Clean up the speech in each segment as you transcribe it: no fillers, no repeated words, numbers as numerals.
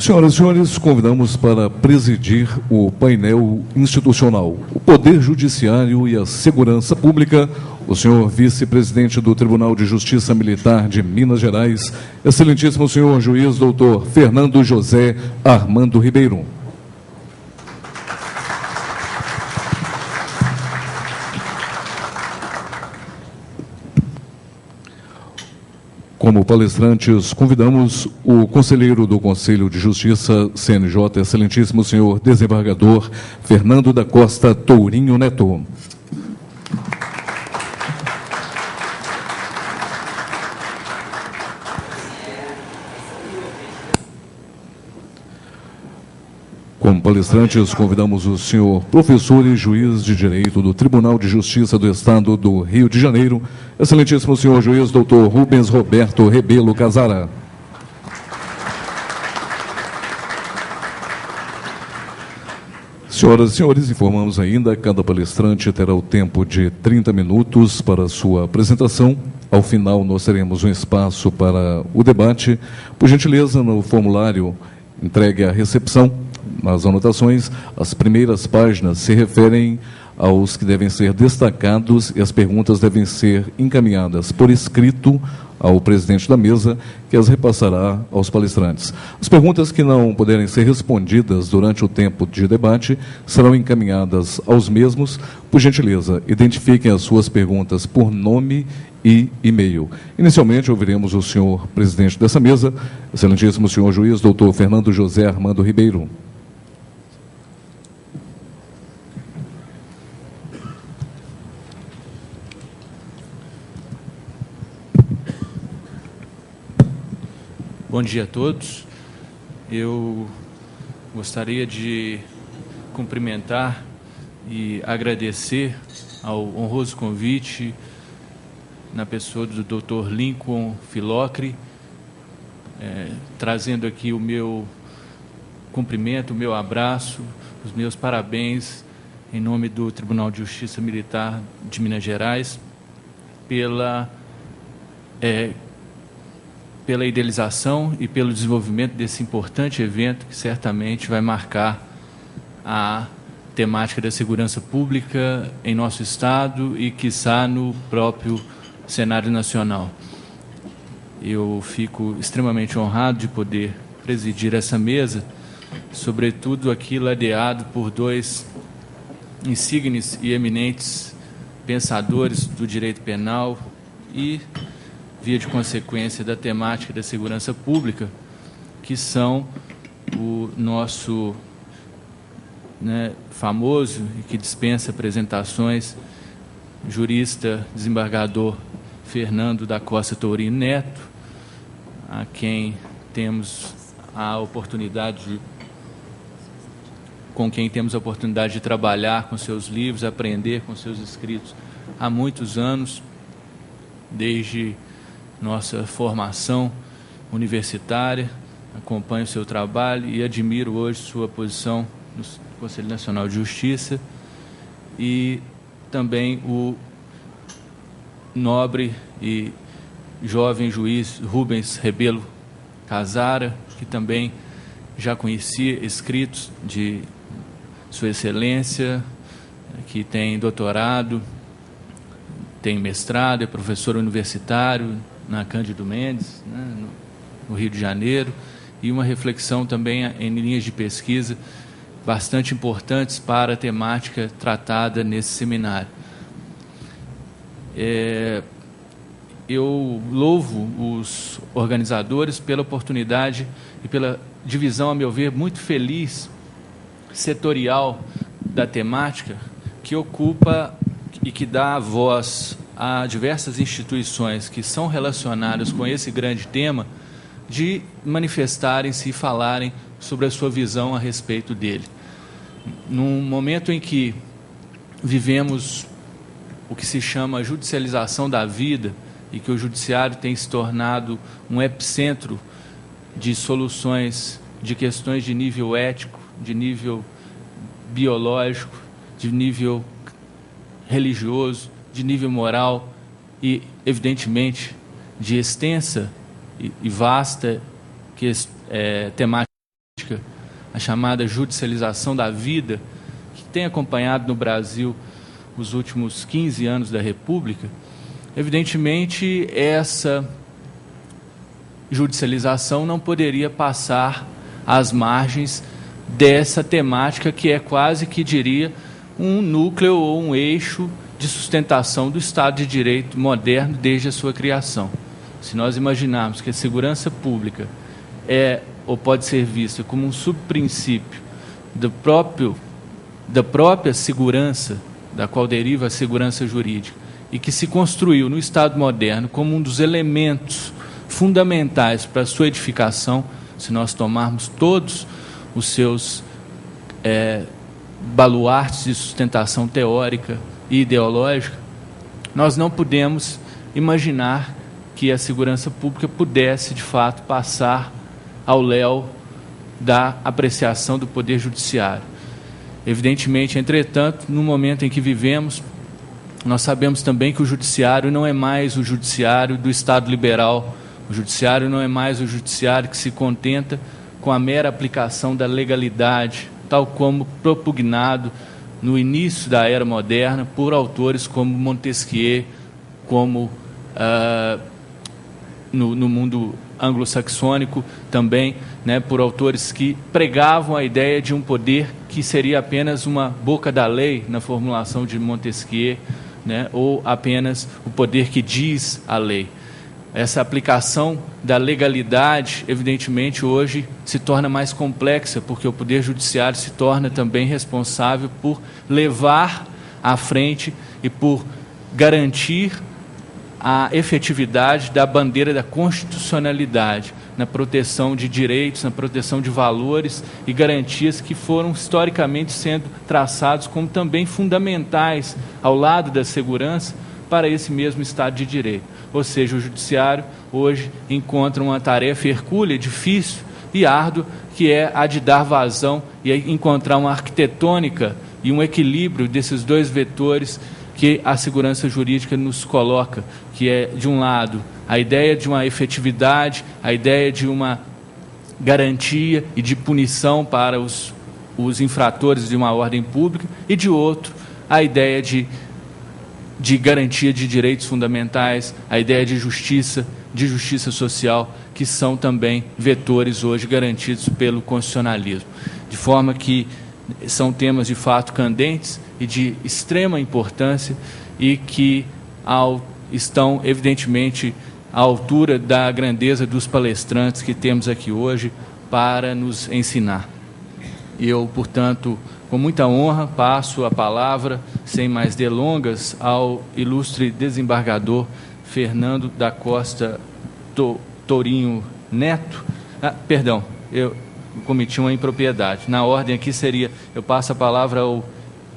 Senhoras e senhores, convidamos para presidir o painel institucional, o Poder Judiciário e a Segurança Pública, o senhor vice-presidente do Tribunal de Justiça Militar de Minas Gerais, excelentíssimo senhor juiz doutor Fernando José Armando Ribeiro. Como palestrantes, convidamos o conselheiro do Conselho de Justiça, CNJ, excelentíssimo senhor desembargador Fernando da Costa Tourinho Neto. Como palestrantes, convidamos o senhor professor e juiz de Direito do Tribunal de Justiça do Estado do Rio de Janeiro, excelentíssimo senhor juiz doutor Rubens Roberto Rebelo Casara. Senhoras e senhores, informamos ainda que cada palestrante terá o tempo de 30 minutos para sua apresentação. Ao final, nós teremos um espaço para o debate. Por gentileza, no formulário entregue à recepção, nas anotações, as primeiras páginas se referem aos que devem ser destacados e as perguntas devem ser encaminhadas por escrito ao presidente da mesa, que as repassará aos palestrantes. As perguntas que não puderem ser respondidas durante o tempo de debate serão encaminhadas aos mesmos. Por gentileza, identifiquem as suas perguntas por nome e e-mail. Inicialmente, ouviremos o senhor presidente dessa mesa, excelentíssimo senhor juiz doutor Fernando José Armando Ribeiro. Bom dia a todos. Eu gostaria de cumprimentar e agradecer ao honroso convite na pessoa do Dr. Lincoln Filocri, trazendo aqui o meu cumprimento, o meu abraço, os meus parabéns em nome do Tribunal de Justiça Militar de Minas Gerais pela idealização e pelo desenvolvimento desse importante evento que certamente vai marcar a temática da segurança pública em nosso Estado e, quiçá, no próprio cenário nacional. Eu fico extremamente honrado de poder presidir essa mesa, sobretudo aqui ladeado por dois insígnes e eminentes pensadores do direito penal e, via de consequência, da temática da segurança pública, que são o nosso famoso e que dispensa apresentações, jurista desembargador Fernando da Costa Tourinho Neto, a quem temos a oportunidade de trabalhar com seus livros, aprender com seus escritos há muitos anos, desde nossa formação universitária. Acompanho o seu trabalho e admiro hoje sua posição no Conselho Nacional de Justiça, e também o nobre e jovem juiz Rubens Rebelo Casara, que também já conhecia escritos de Sua Excelência, que tem doutorado, tem mestrado, é professor universitário na Cândido Mendes, no Rio de Janeiro, e uma reflexão também em linhas de pesquisa bastante importantes para a temática tratada nesse seminário. Eu louvo os organizadores pela oportunidade e pela divisão, a meu ver, muito feliz, setorial da temática, que ocupa e que dá voz a diversas instituições que são relacionadas com esse grande tema, de manifestarem-se e falarem sobre a sua visão a respeito dele. Num momento em que vivemos o que se chama judicialização da vida e que o judiciário tem se tornado um epicentro de soluções de questões de nível ético, de nível biológico, de nível religioso, de nível moral e, evidentemente, de extensa e vasta temática a chamada judicialização da vida, que tem acompanhado no Brasil os últimos 15 anos da República, evidentemente essa judicialização não poderia passar às margens dessa temática que é quase que, diria, um núcleo ou um eixo de sustentação do Estado de Direito moderno desde a sua criação. Se nós imaginarmos que a segurança pública é ou pode ser vista como um subprincípio da própria segurança, da qual deriva a segurança jurídica, e que se construiu no Estado moderno como um dos elementos fundamentais para a sua edificação, se nós tomarmos todos os seus baluartes de sustentação teórica e ideológica, nós não podemos imaginar que a segurança pública pudesse, de fato, passar ao léu da apreciação do Poder Judiciário. Evidentemente, entretanto, no momento em que vivemos, nós sabemos também que o Judiciário não é mais o Judiciário do Estado liberal, o Judiciário não é mais o Judiciário que se contenta com a mera aplicação da legalidade, tal como propugnado no início da era moderna por autores como Montesquieu, como no mundo anglo-saxônico também, né, por autores que pregavam a ideia de um poder que seria apenas uma boca da lei, na formulação de Montesquieu, né, ou apenas o poder que diz a lei. Essa aplicação da legalidade, evidentemente, hoje se torna mais complexa, porque o Poder Judiciário se torna também responsável por levar à frente e por garantir a efetividade da bandeira da constitucionalidade, na proteção de direitos, na proteção de valores e garantias que foram historicamente sendo traçados como também fundamentais ao lado da segurança para esse mesmo Estado de Direito. Ou seja, o Judiciário hoje encontra uma tarefa hercúlea, difícil e árdua, que é a de dar vazão e encontrar uma arquitetônica e um equilíbrio desses dois vetores que a segurança jurídica nos coloca, que é, de um lado, a ideia de uma efetividade, a ideia de uma garantia e de punição para os infratores de uma ordem pública, e, de outro, a ideia de garantia de direitos fundamentais, a ideia de justiça social, que são também vetores hoje garantidos pelo constitucionalismo. De forma que são temas de fato candentes e de extrema importância e que estão, evidentemente, à altura da grandeza dos palestrantes que temos aqui hoje para nos ensinar. Eu, portanto, com muita honra, passo a palavra, sem mais delongas, ao ilustre desembargador Fernando da Costa Tourinho Neto. Perdão, eu cometi uma impropriedade. Na ordem aqui seria, eu passo a palavra ao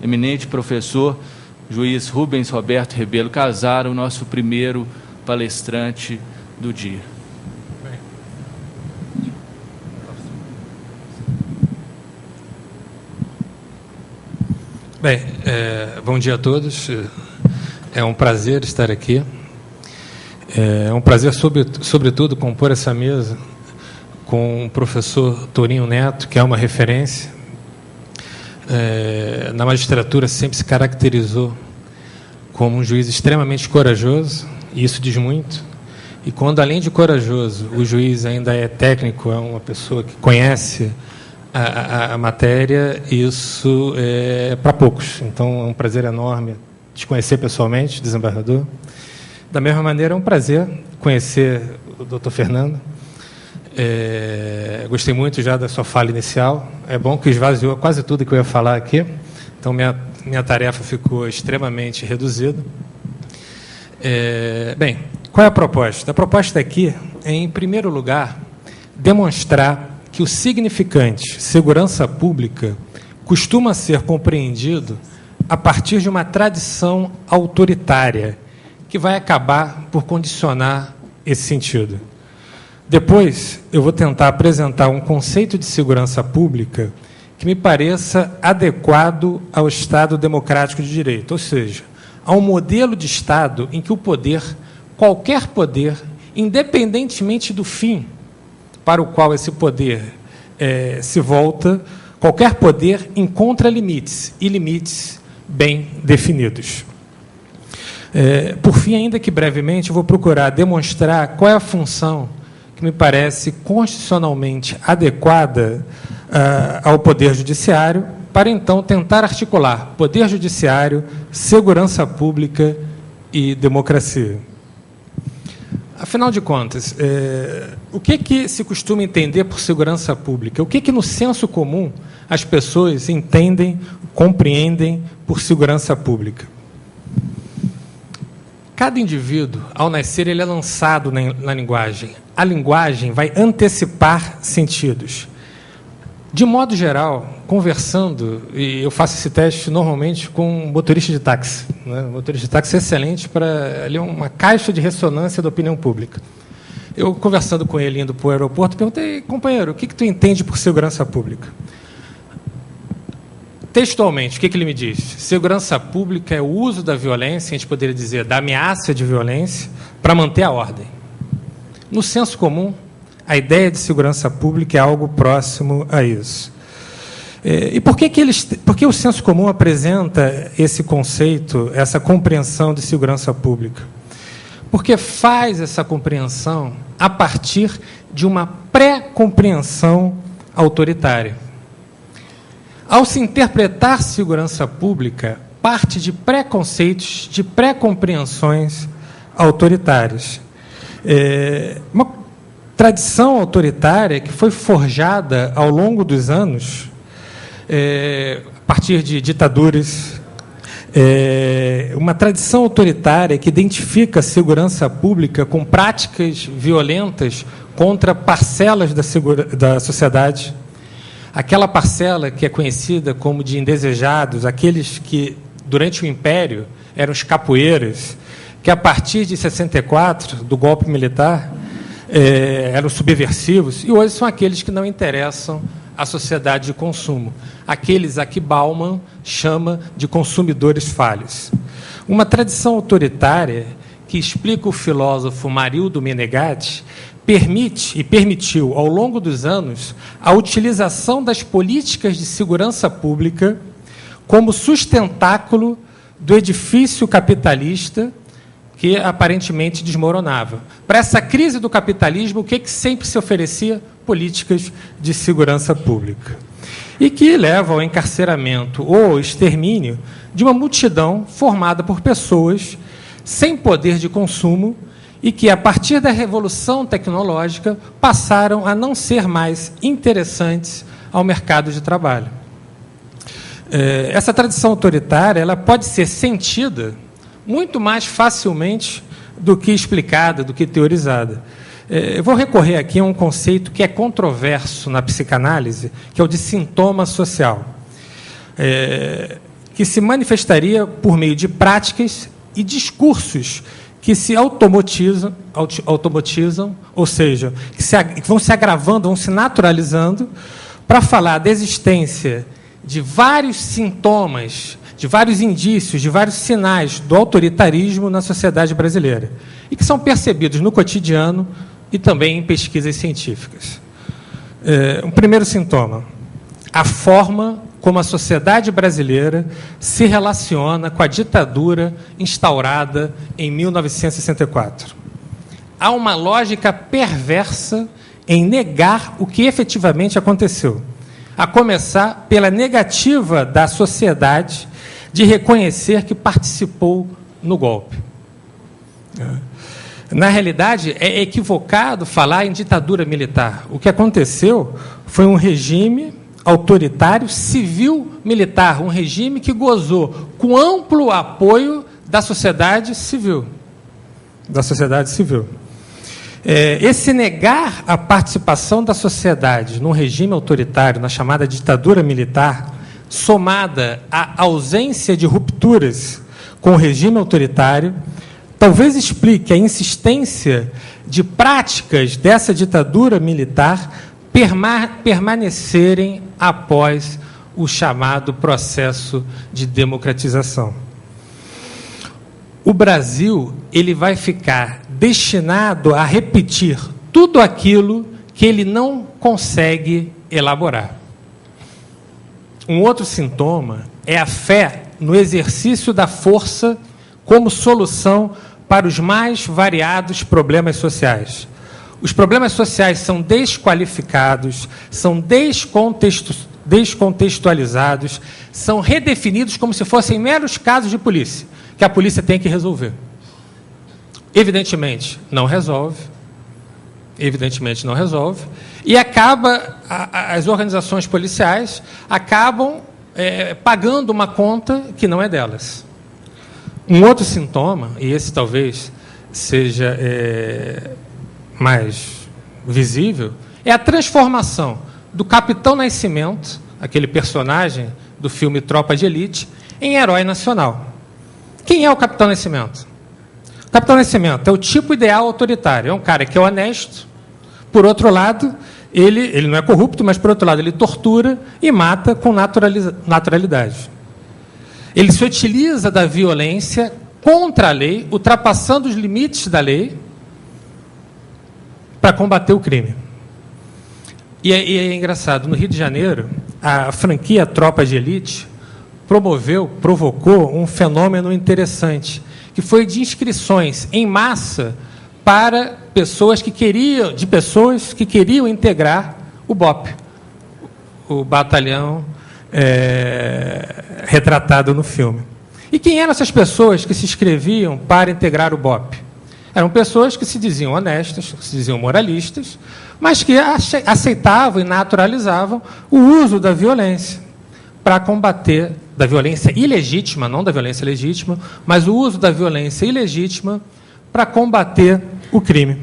eminente professor, juiz Rubens Roberto Rebelo Casaro, o nosso primeiro palestrante do dia. Bem, bom dia a todos. É um prazer estar aqui. É um prazer, sobretudo, compor essa mesa com o professor Tourinho Neto, que é uma referência. Na magistratura sempre se caracterizou como um juiz extremamente corajoso, e isso diz muito. E quando, além de corajoso, o juiz ainda é técnico, é uma pessoa que conhece a matéria, isso é para poucos. Então, é um prazer enorme te conhecer pessoalmente, desembargador. Da mesma maneira, é um prazer conhecer o doutor Fernando. Gostei muito já da sua fala inicial. É bom que esvaziou quase tudo que eu ia falar aqui. Então, minha tarefa ficou extremamente reduzida. Bem, qual é a proposta? A proposta aqui é, em primeiro lugar, demonstrar que o significante segurança pública costuma ser compreendido a partir de uma tradição autoritária, que vai acabar por condicionar esse sentido. Depois, eu vou tentar apresentar um conceito de segurança pública que me pareça adequado ao Estado democrático de direito, ou seja, a um modelo de Estado em que o poder, qualquer poder, independentemente do fim para o qual esse poder se volta, qualquer poder encontra limites, e limites bem definidos. Por fim, ainda que brevemente, eu vou procurar demonstrar qual é a função que me parece constitucionalmente adequada ao Poder Judiciário, para então tentar articular Poder Judiciário, segurança pública e democracia. Afinal de contas, o que se costuma entender por segurança pública? O que no senso comum as pessoas entendem, compreendem por segurança pública? Cada indivíduo, ao nascer, ele é lançado na linguagem. A linguagem vai antecipar sentidos. De modo geral, conversando, e eu faço esse teste normalmente com um motorista de táxi. Né? Um motorista de táxi é excelente para ler uma caixa de ressonância da opinião pública. Eu, conversando com ele, indo para o aeroporto, perguntei, companheiro, o que tu entende por segurança pública? Textualmente, o que ele me diz? Segurança pública é o uso da violência, a gente poderia dizer, da ameaça de violência, para manter a ordem. No senso comum, a ideia de segurança pública é algo próximo a isso. E por que o senso comum apresenta esse conceito, essa compreensão de segurança pública? Porque faz essa compreensão a partir de uma pré-compreensão autoritária. Ao se interpretar segurança pública, parte de preconceitos, de pré-compreensões autoritárias. Uma tradição autoritária que foi forjada ao longo dos anos, a partir de ditaduras, uma tradição autoritária que identifica a segurança pública com práticas violentas contra parcelas da sociedade. Aquela parcela que é conhecida como de indesejados, aqueles que, durante o Império, eram os capoeiras, que, a partir de 64, do golpe militar, eram subversivos, e hoje são aqueles que não interessam à sociedade de consumo, aqueles a que Bauman chama de consumidores falhos. Uma tradição autoritária que, explica o filósofo Marildo Menegatti, permitiu, ao longo dos anos, a utilização das políticas de segurança pública como sustentáculo do edifício capitalista que aparentemente desmoronava. Para essa crise do capitalismo, o que sempre se oferecia? Políticas de segurança pública. E que leva ao encarceramento ou ao extermínio de uma multidão formada por pessoas sem poder de consumo e que, a partir da revolução tecnológica, passaram a não ser mais interessantes ao mercado de trabalho. Essa tradição autoritária ela pode ser sentida muito mais facilmente do que explicada, do que teorizada. Eu vou recorrer aqui a um conceito que é controverso na psicanálise, que é o de sintoma social, que se manifestaria por meio de práticas e discursos que se automatizam, ou seja, que vão se agravando, vão se naturalizando, para falar da existência de vários sintomas, de vários indícios, de vários sinais do autoritarismo na sociedade brasileira, e que são percebidos no cotidiano e também em pesquisas científicas. Um primeiro sintoma, a forma como a sociedade brasileira se relaciona com a ditadura instaurada em 1964. Há uma lógica perversa em negar o que efetivamente aconteceu, a começar pela negativa da sociedade de reconhecer que participou no golpe. Na realidade, é equivocado falar em ditadura militar. O que aconteceu foi um regime autoritário civil-militar, um regime que gozou com amplo apoio da sociedade civil. Esse negar a participação da sociedade num regime autoritário, na chamada ditadura militar, somada à ausência de rupturas com o regime autoritário, talvez explique a insistência de práticas dessa ditadura militar permanecerem após o chamado processo de democratização. O Brasil ele vai ficar destinado a repetir tudo aquilo que ele não consegue elaborar. Um outro sintoma é a fé no exercício da força como solução para os mais variados problemas sociais. Os problemas sociais são desqualificados, são descontextualizados, são redefinidos como se fossem meros casos de polícia, que a polícia tem que resolver. Evidentemente, não resolve. E as organizações policiais acabam pagando uma conta que não é delas. Um outro sintoma, e esse talvez seja mais visível, é a transformação do Capitão Nascimento, aquele personagem do filme Tropa de Elite, em herói nacional. Quem é o Capitão Nascimento? O Capitão Nascimento é o tipo ideal autoritário. É um cara que é honesto, por outro lado, ele não é corrupto, mas, por outro lado, ele tortura e mata com naturalidade. Ele se utiliza da violência contra a lei, ultrapassando os limites da lei, para combater o crime. E é engraçado, no Rio de Janeiro, a franquia Tropa de Elite provocou um fenômeno interessante, que foi de inscrições em massa para pessoas que queriam integrar o BOP, o batalhão retratado no filme. E quem eram essas pessoas que se inscreviam para integrar o BOP? Eram pessoas que se diziam honestas, que se diziam moralistas, mas que aceitavam e naturalizavam o uso da violência para combater, da violência ilegítima, não da violência legítima, mas o uso da violência ilegítima para combater o crime.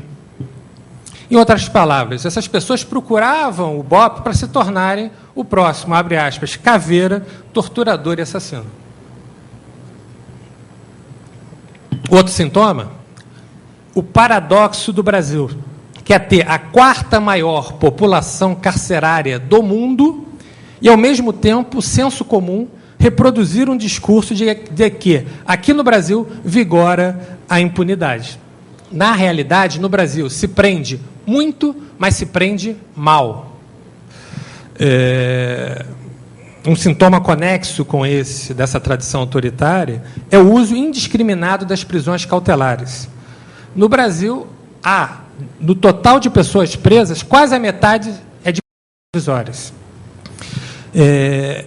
Em outras palavras, essas pessoas procuravam o BOP para se tornarem o próximo, abre aspas, caveira, torturador e assassino. Outro sintoma, o paradoxo do Brasil, que é ter a 4ª maior população carcerária do mundo e, ao mesmo tempo, o senso comum reproduzir um discurso de que aqui no Brasil vigora a impunidade. Na realidade, no Brasil, se prende muito, mas se prende mal. Um sintoma conexo com dessa tradição autoritária é o uso indiscriminado das prisões cautelares. No Brasil, no total de pessoas presas, quase a metade é de provisórias.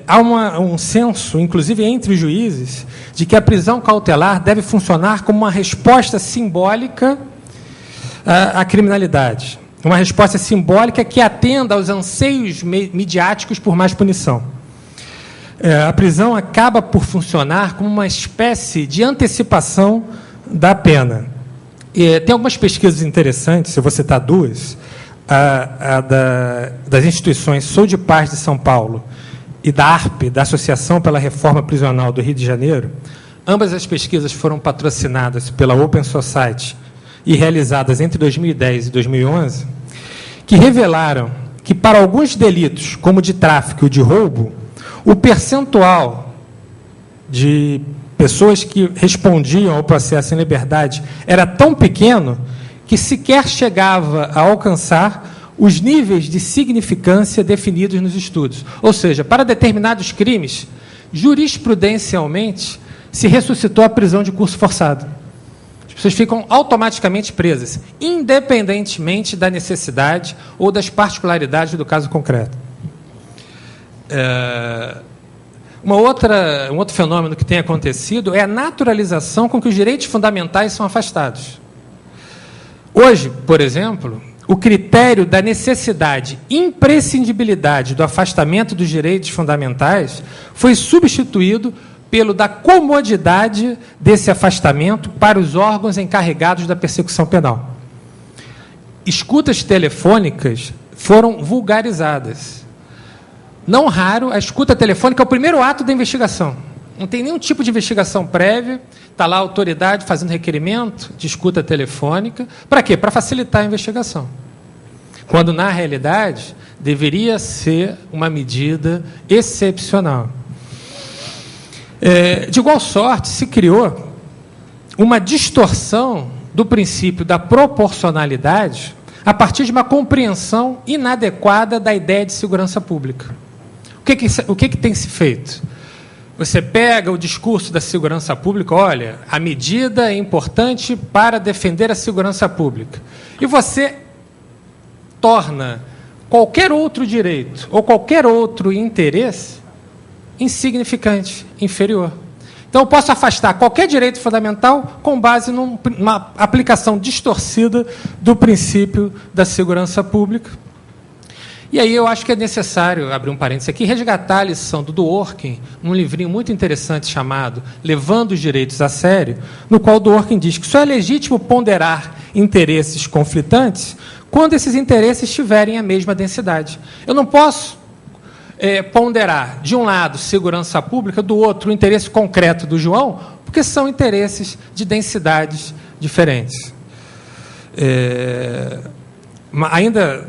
Há um senso, inclusive entre os juízes, de que a prisão cautelar deve funcionar como uma resposta simbólica à criminalidade. Uma resposta simbólica que atenda aos anseios midiáticos por mais punição. A prisão acaba por funcionar como uma espécie de antecipação da pena. Tem algumas pesquisas interessantes, eu vou citar duas, das instituições Sou de Paz de São Paulo e da ARP, da Associação pela Reforma Prisional do Rio de Janeiro. Ambas as pesquisas foram patrocinadas pela Open Society e realizadas entre 2010 e 2011, que revelaram que, para alguns delitos, como de tráfico e de roubo, o percentual de pessoas que respondiam ao processo em liberdade era tão pequeno que sequer chegava a alcançar os níveis de significância definidos nos estudos. Ou seja, para determinados crimes, jurisprudencialmente, se ressuscitou a prisão de curso forçado. As pessoas ficam automaticamente presas, independentemente da necessidade ou das particularidades do caso concreto. Um outro fenômeno que tem acontecido é a naturalização com que os direitos fundamentais são afastados. Hoje, por exemplo, o critério da necessidade, imprescindibilidade do afastamento dos direitos fundamentais foi substituído pelo da comodidade desse afastamento para os órgãos encarregados da persecução penal. Escutas telefônicas foram vulgarizadas. Não raro, a escuta telefônica é o primeiro ato da investigação. Não tem nenhum tipo de investigação prévia, está lá a autoridade fazendo requerimento de escuta telefônica. Para quê? Para facilitar a investigação. Quando, na realidade, deveria ser uma medida excepcional. De igual sorte, se criou uma distorção do princípio da proporcionalidade a partir de uma compreensão inadequada da ideia de segurança pública. O que tem se feito? Você pega o discurso da segurança pública, olha, a medida é importante para defender a segurança pública. E você torna qualquer outro direito ou qualquer outro interesse insignificante, inferior. Então, eu posso afastar qualquer direito fundamental com base numa aplicação distorcida do princípio da segurança pública. E aí eu acho que é necessário, abrir um parênteses aqui, resgatar a lição do Dworkin, num livrinho muito interessante chamado Levando os Direitos a Sério, no qual Dworkin diz que só é legítimo ponderar interesses conflitantes quando esses interesses tiverem a mesma densidade. Eu não posso ponderar, de um lado, segurança pública, do outro, o interesse concreto do João, porque são interesses de densidades diferentes. Ainda